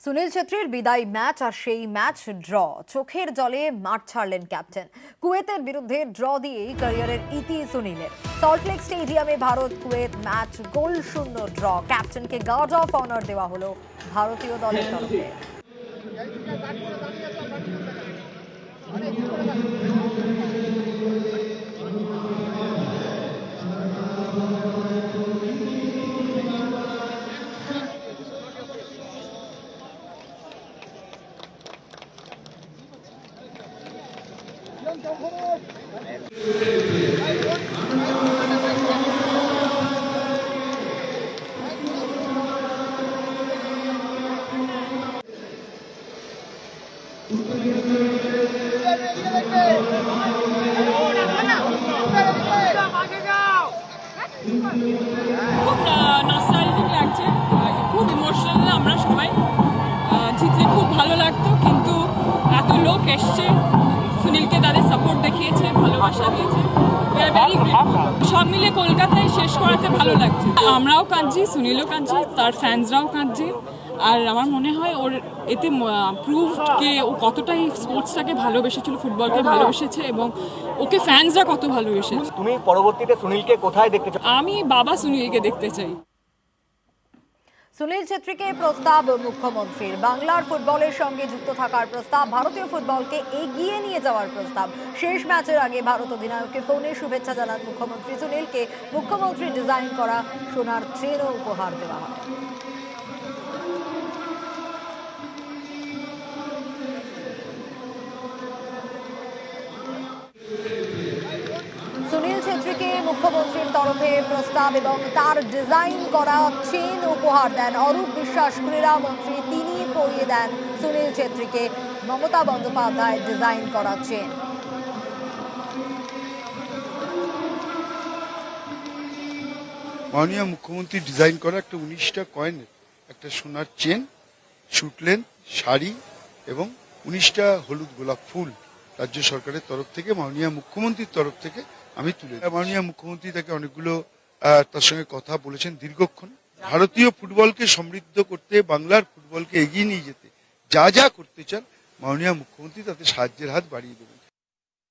সুনীল ছেত্রীর বিদায়ী ম্যাচ আর সেই match draw. চোখের জলে মাঠ ছাড়লেন ক্যাপ্টেন। কুয়েতের বিরুদ্ধে ড্র দিয়েই ক্যারিয়ারের ইতি সুনীলের। সল্টলেক স্টেডিয়ামে ভারত কুয়েত ম্যাচ গোল শূন্য ড্র। ক্যাপ্টেনকে গার্ড অফ অনার দেওয়া হলো ভারতীয় দলের তরফে। খুব নস্টালজিক লাগছে, খুব ইমোশনাল। আমরা সবাই জিতলে খুব ভালো লাগতো, কিন্তু এত লোক এসছে, সুনীলকে তাদের সাপোর্ট দেখিয়েছে, ভালোবাসা দিয়েছে। সব মিলে কলকাতায় শেষ করাতে ভালো লাগছে। আমরাও কাঁদছি, সুনীলও কাঁদছি, তার ফ্যান্সরাও কাঁদছে। আর আমার মনে হয় ওর এতে প্রুভকে ও কতটাই স্পোর্টসটাকে ভালোবেসেছিল, ফুটবলকে ভালোবেসেছে, এবং ওকে ফ্যান্সরা কত ভালোবেসেছে। তুমি পরবর্তীতে সুনীলকে কোথায় দেখতে চাও? আমি বাবা সুনীলকে দেখতে চাই। সুনীল ছেত্রীকে প্রস্তাব মুখ্যমন্ত্রীর। বাংলার ফুটবলের সঙ্গে যুক্ত থাকার প্রস্তাব, ভারতীয় ফুটবলকে এগিয়ে নিয়ে যাওয়ার প্রস্তাব। শেষ ম্যাচের আগে ভারত অধিনায়ককে ফোনে শুভেচ্ছা জানান মুখ্যমন্ত্রী। সুনীলকে মুখ্যমন্ত্রী ডিজাইন করা সোনার চেনও উপহার দেওয়া হয়। সুনীল ছেত্রীকে মুখ্যমন্ত্রীর তরফে প্রস্তাব এবং তার ডিজাইন করা চেন উপহার দেন অরূপ বিশ্বাস, ক্রীড়া মন্ত্রী। তিনি পরিয়ে দেন সুনীল ছেত্রীকে মমতা বন্দ্যোপাধ্যায় ডিজাইন করা চেন। মাননীয় মুখ্যমন্ত্রী ডিজাইন করা একটা 19টা কয়েনের একটা সোনার চেন, শুটলেন শাড়ি এবং 19টা হলুদ গোলাপ ফুল রাজ্য সরকারের তরফ থেকে, মাননীয় মুখ্যমন্ত্রীর তরফ থেকে আমি তুলে। মাননীয় মুখ্যমন্ত্রী তাকে অনেকগুলো তার সঙ্গে কথা বলেছেন দীর্ঘক্ষণ। ভারতীয় ফুটবলকে সমৃদ্ধ করতে, বাংলার ফুটবলকে এগিয়ে নিয়ে যেতে যা যা করতে চান মাননীয় মুখ্যমন্ত্রী তাতে সাহায্যের হাত বাড়িয়ে দেবেন।